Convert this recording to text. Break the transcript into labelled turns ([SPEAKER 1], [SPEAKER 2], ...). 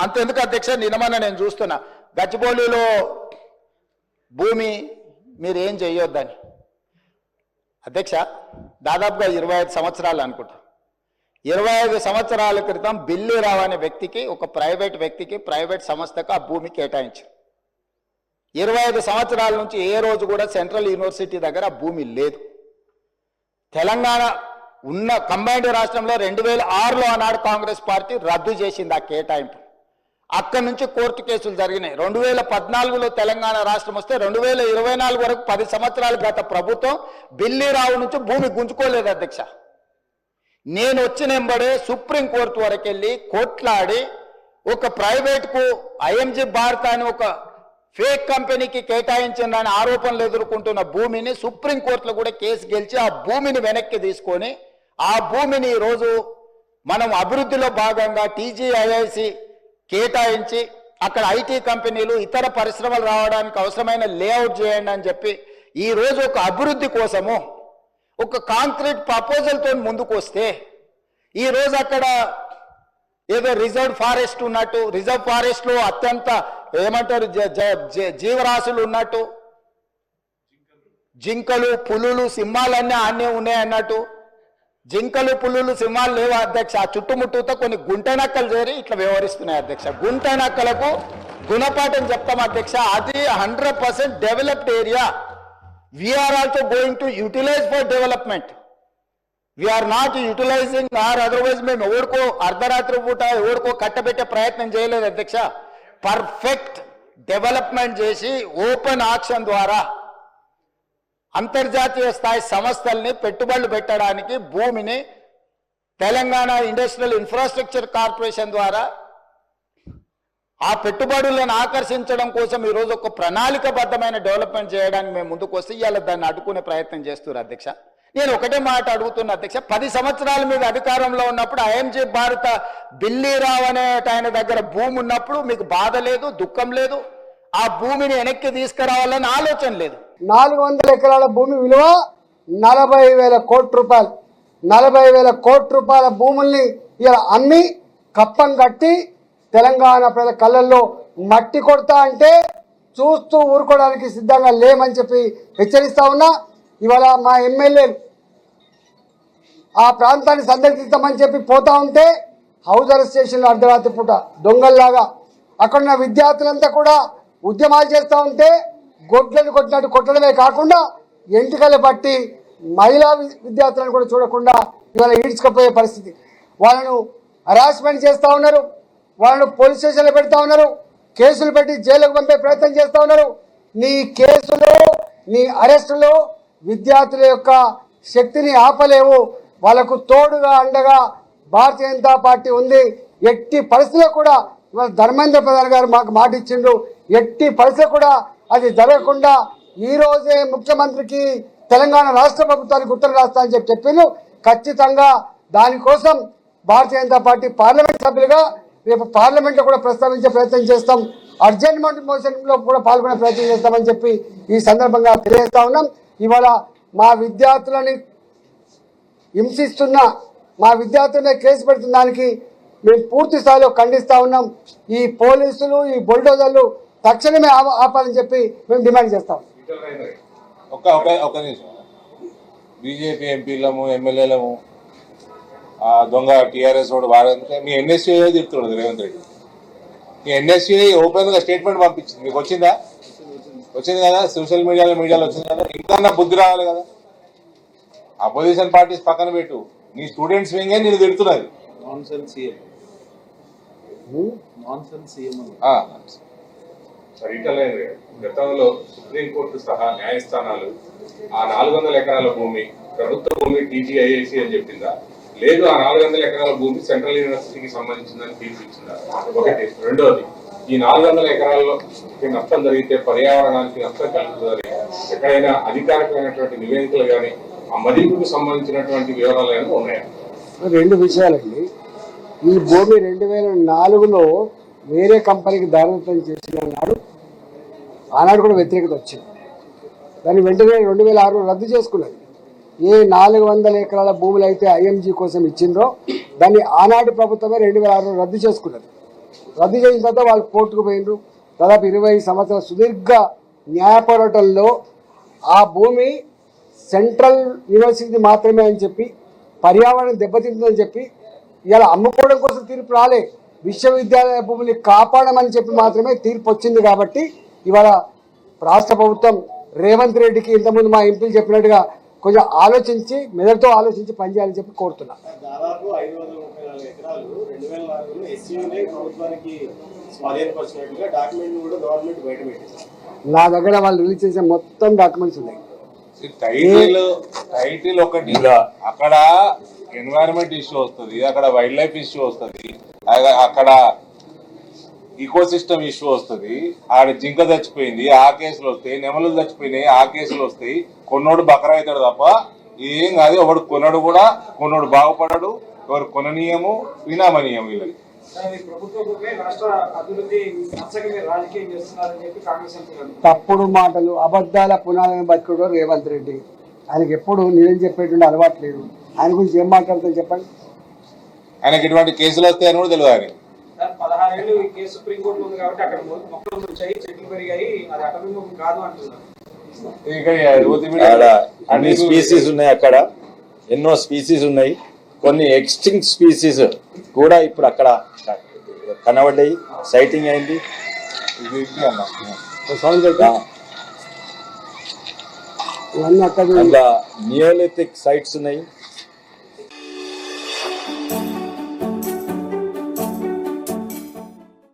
[SPEAKER 1] అంతెందుకు అధ్యక్ష, నిన్నమన్న నేను చూస్తున్నా గచ్చిబౌలిలో భూమి మీరు ఏం చేయొద్దని. అధ్యక్ష దాదాపుగా 25 సంవత్సరాలు అనుకుంటా, 25 సంవత్సరాల క్రితం బిల్లీరావు అనే వ్యక్తికి, ఒక ప్రైవేట్ వ్యక్తికి, ప్రైవేట్ సంస్థకు ఆ భూమి కేటాయించారు. 25 సంవత్సరాల నుంచి ఏ రోజు కూడా సెంట్రల్ యూనివర్సిటీ దగ్గర ఆ భూమి లేదు. తెలంగాణ ఉన్న కంబైన్డ్ రాష్ట్రంలో 2006లో ఆనాడు కాంగ్రెస్ పార్టీ రద్దు చేసింది ఆ కేటాయింపు. అక్కడి నుంచి కోర్టు కేసులు జరిగినాయి. 2014లో తెలంగాణ రాష్ట్రం వస్తే 2024 వరకు 10 సంవత్సరాలు గత ప్రభుత్వం బిల్లీరావు నుంచి భూమి గుంజుకోలేదు అధ్యక్ష. నేను వచ్చిన వెంబడే సుప్రీంకోర్టు వరకు వెళ్ళి కొట్లాడి ఒక ప్రైవేట్కు ఐఎంజీ భారత్ అని ఒక ఫేక్ కంపెనీకి కేటాయించిందని ఆరోపణలు ఎదుర్కొంటున్న భూమిని సుప్రీంకోర్టులో కూడా కేసు గెలిచి ఆ భూమిని వెనక్కి తీసుకొని ఆ భూమిని ఈరోజు మనం అభివృద్ధిలో భాగంగా టీజీఐఐసి కేటాయించి అక్కడ ఐటీ కంపెనీలు ఇతర పరిశ్రమలు రావడానికి అవసరమైన లేఅవుట్ చేయండి అని చెప్పి ఈరోజు ఒక అభివృద్ధి కోసము ఒక కాంక్రీట్ ప్రపోజల్తో ముందుకు వస్తే ఈరోజు అక్కడ ఏదో రిజర్వ్ ఫారెస్ట్ ఉన్నట్టు, రిజర్వ్ ఫారెస్ట్లో అత్యంత ఏమంటారు జీవరాశులు ఉన్నట్టు, జింకలు పులులు సింహాలన్నీ ఆనే ఉన్నాయి అన్నట్టు, జింకలు పులులు సింహాలు లేవు అధ్యక్ష. ఆ చుట్టుముట్టుతో కొన్ని గుంటనక్కలు చేరి ఇట్లా వ్యవహరిస్తున్నాయి అధ్యక్ష. గుంటనక్కలకు గుణపాఠం చెప్తాం అధ్యక్ష. అది 100% developed area. We're also going to utilise for development. We're not utilising or otherwise మేము ఎవరికో అర్ధరాత్రి పూట ఎవరికో కట్టబెట్టే ప్రయత్నం చేయలేదు అధ్యక్ష. పర్ఫెక్ట్ డెవలప్మెంట్ చేసి ఓపెన్ ఆక్షన్ ద్వారా అంతర్జాతీయ స్థాయి సంస్థల్ని పెట్టుబడులు పెట్టడానికి భూమిని తెలంగాణ ఇండస్ట్రియల్ ఇన్ఫ్రాస్ట్రక్చర్ కార్పొరేషన్ ద్వారా ఆ పెట్టుబడులను ఆకర్షించడం కోసం ఈరోజు ఒక ప్రణాళికబద్ధమైన డెవలప్మెంట్ చేయడానికి మేము ముందుకు వస్తే ఇవాళ దాన్ని అడ్డుకునే ప్రయత్నం చేస్తున్నారు అధ్యక్ష. నేను ఒకటే మాట అడుగుతున్నా అధ్యక్ష, 10 సంవత్సరాల మీద అధికారంలో ఉన్నప్పుడు ఐఎంజీ భారత బిల్లీరావు అనే ఆయన దగ్గర భూమి ఉన్నప్పుడు మీకు బాధ లేదు, దుఃఖం లేదు, ఆ భూమిని వెనక్కి తీసుకురావాలని ఆలోచన లేదు.
[SPEAKER 2] 400 ఎకరాల భూమి విలువ 40,000 కోట్ల రూపాయలు. 40,000 కోట్ల రూపాయల భూముల్ని ఇలా అమ్మి కప్పం కట్టి తెలంగాణ ప్రజల కళ్ళల్లో మట్టి కొడతా అంటే చూస్తూ ఊరుకోవడానికి సిద్ధంగా లేమని చెప్పి హెచ్చరిస్తా ఉన్నా. ఇవాళ మా ఎమ్మెల్యేలు ఆ ప్రాంతాన్ని సందర్శిస్తామని చెప్పి పోతా ఉంటే హౌజర్ స్టేషన్లో అర్ధరాత్రి పూట దొంగల్లాగా అక్కడున్న విద్యార్థులంతా కూడా ఉద్యమాలు చేస్తూ ఉంటే గొడ్లను కొట్టినట్టు కొట్టడమే కాకుండా ఎంటికలు పట్టి మహిళా విద్యార్థులను కూడా చూడకుండా ఇవాళ ఈడ్చుకుపోయే పరిస్థితి. వాళ్ళను హరాస్మెంట్ చేస్తూ ఉన్నారు, వాళ్ళను పోలీస్ స్టేషన్లో పెడతా ఉన్నారు, కేసులు పెట్టి జైలుకు పంపే ప్రయత్నం చేస్తూ ఉన్నారు. నీ కేసులు, నీ అరెస్టులు విద్యార్థుల యొక్క శక్తిని ఆపలేవు. వాళ్ళకు తోడుగా అండగా భారతీయ జనతా పార్టీ ఉంది. ఎట్టి పరిస్థితుల్లో కూడా ఇవాళ ధర్మేంద్ర ప్రధాన్ గారు మాకు మాట ఇచ్చిండ్రు, ఎట్టి పరిస్థితుల్లో కూడా అది జరగకుండా ఈ రోజే ముఖ్యమంత్రికి తెలంగాణ రాష్ట్ర ప్రభుత్వానికి ఉత్తరం రాస్తా అని చెప్పిండ్రు. ఖచ్చితంగా దానికోసం భారతీయ జనతా పార్టీ పార్లమెంట్ సభ్యులుగా రేపు పార్లమెంట్లో కూడా ప్రస్తావించే ప్రయత్నం చేస్తాం. అర్జెంట్ మోషన్లో కూడా పాల్గొనే ప్రయత్నం చేస్తామని చెప్పి ఈ సందర్భంగా తెలియజేస్తా ఉన్నాం. ఇవాళ మా విద్యార్థులని హింసిస్తున్న, మా విద్యార్థులనే కేసు పెడుతున్న దానికి మేము పూర్తి స్థాయిలో ఖండిస్తూ ఉన్నాం. ఈ పోలీసులు, ఈ బుల్డోజర్లు తక్షణమే ఆపాలని చెప్పి మేము డిమాండ్ చేస్తాం.
[SPEAKER 3] ఒక నిమిషం, బీజేపీ ఎంపీలము ఎమ్మెల్యేలము దొంగ టీఆర్ఎస్ వాడు వారంటే మీ ఎన్ఎస్సీ తిరుగుతున్నాడు రేవంత్ రెడ్డి. మీ ఎన్ఎస్సీ ఓపెన్గా స్టేట్మెంట్ పంపించింది, మీకు వచ్చిందా? వచ్చింది కదా, సోషల్ మీడియాలో వచ్చింది కదా. ఇంకా బుద్ధి రావాలి కదా. అపోజిషన్ పార్టీస్ పక్కన పెట్టు, నీ స్టూడెంట్స్ వింగే నేను తిడుతున్నది.
[SPEAKER 4] గతంలో సుప్రీంకోర్టు సహా న్యాయస్థానాలు ఆ 400 ఎకరాల భూమి ప్రభుత్వ భూమి టీజీఐఐసి అని చెప్పిందా, లేదు ఆ 400 ఎకరాల భూమి సెంట్రల్ యూనివర్సిటీకి సంబంధించిందని తీర్పు ఇచ్చిందా? ఒకటి. రెండోది, ఈ 400 ఎకరాల్లో నష్టం జరిగితే పర్యావరణానికి నష్టం కలుగుతుందని ఎక్కడైనా అధికారికమైనటువంటి నివేదికలు కానీ ఆ మదింపుకు సంబంధించినటువంటి వివరాలు ఏమైనా ఉన్నాయా?
[SPEAKER 2] 2 విషయాలండి. ఈ భూమి 2004లో వేరే కంపెనీకి దారిదత్తం చేసిన నాడు ఆనాడు కూడా వ్యతిరేకత వచ్చింది. దాన్ని వెంటనే 2006 రద్దు చేసుకున్నది. ఏ 400 ఎకరాల భూములు అయితే ఐఎంజీ కోసం ఇచ్చిందో దాన్ని ఆనాటి ప్రభుత్వమే 2006 రద్దు చేసుకున్నది. రద్దు చేసిన తర్వాత వాళ్ళు కోర్టుకు పోయినరు. దాదాపు 20 సంవత్సరాల సుదీర్ఘ న్యాయ పోరాటంలో ఆ భూమి సెంట్రల్ యూనివర్సిటీ మాత్రమే అని చెప్పి, పర్యావరణం దెబ్బతింటుందని చెప్పి ఇలా అమ్ముకోవడం కోసం తీర్పు రాలే, విశ్వవిద్యాలయ భూమిని కాపాడమని చెప్పి మాత్రమే తీర్పు వచ్చింది. కాబట్టి ఇవాళ రాష్ట్ర ప్రభుత్వం రేవంత్ రెడ్డికి ఇంతకుముందు మా ఎంపీలు చెప్పినట్టుగా కొంచెం ఆలోచించి, మెదడుతో ఆలోచించి పనిచేయాలని చెప్పి కోరుతున్నా.
[SPEAKER 5] దాదాపు 534 ఎకరాలు 2004లో ఎస్సీయూనే ప్రభుత్వానికి స్వాధీనపరిచినట్లుగా డాక్యుమెంట్ కూడా గవర్నమెంట్ బయట పెట్టింది.
[SPEAKER 2] నా దగ్గర వాళ్ళు రిలీజ్ చేసిన మొత్తం డాక్యుమెంట్స్ ఉన్నాయి.
[SPEAKER 3] టైటిల్ ఒకటి, అక్కడ ఎన్వైరన్మెంట్ ఇష్యూ వస్తుంది, అక్కడ వైల్డ్ లైఫ్ ఇష్యూ వస్తుంది, అక్కడ ఈకో సిస్టమ్ ఇష్యూ వస్తుంది, ఆడ జింక చచ్చిపోయింది ఆ కేసులు వస్తాయి, నెమలు చచ్చిపోయినాయి ఆ కేసులు వస్తాయి. కొన్నోడు బకరా అవుతాడు తప్ప ఏం కాదు. ఒకడు కొనడు కూడా, కొన్నోడు బాగుపడడు, ఎవరు కొననీయము వినామనీయం. వీళ్ళకి
[SPEAKER 2] తప్పుడు మాటలు, అబద్ధాల పునాలను బతుకుడు రేవంత్ రెడ్డి. ఆయనకి ఎప్పుడు నిజం చెప్పేటువంటి అలవాటు లేదు. ఆయన గురించి ఏం మాట్లాడుతుంది చెప్పండి.
[SPEAKER 3] ఆయనకి ఎటువంటి కేసులు వస్తాయని కూడా తెలియదు. ఆయన
[SPEAKER 6] 16 ఏళ్ళు ఈ కేసు సుప్రీంకోర్టులో ఉంది కాబట్టి అక్కడ మొక్కలు వచ్చాయి, చెట్లు పెరిగాయి, అది అటవీ కాదు అంటున్నారు.
[SPEAKER 7] అన్ని స్పీసీస్ ఉన్నాయి, అక్కడ ఎన్నో స్పీసీస్ ఉన్నాయి. కొన్ని ఎక్స్టింక్ట్ స్పీసీస్ కూడా ఇప్పుడు అక్కడ కనబడ్డాయి, సైటింగ్ అయింది.
[SPEAKER 2] ఇవన్నీ అక్కడ
[SPEAKER 7] అందులో నియోలిథిక్ సైట్స్ ఉన్నాయి.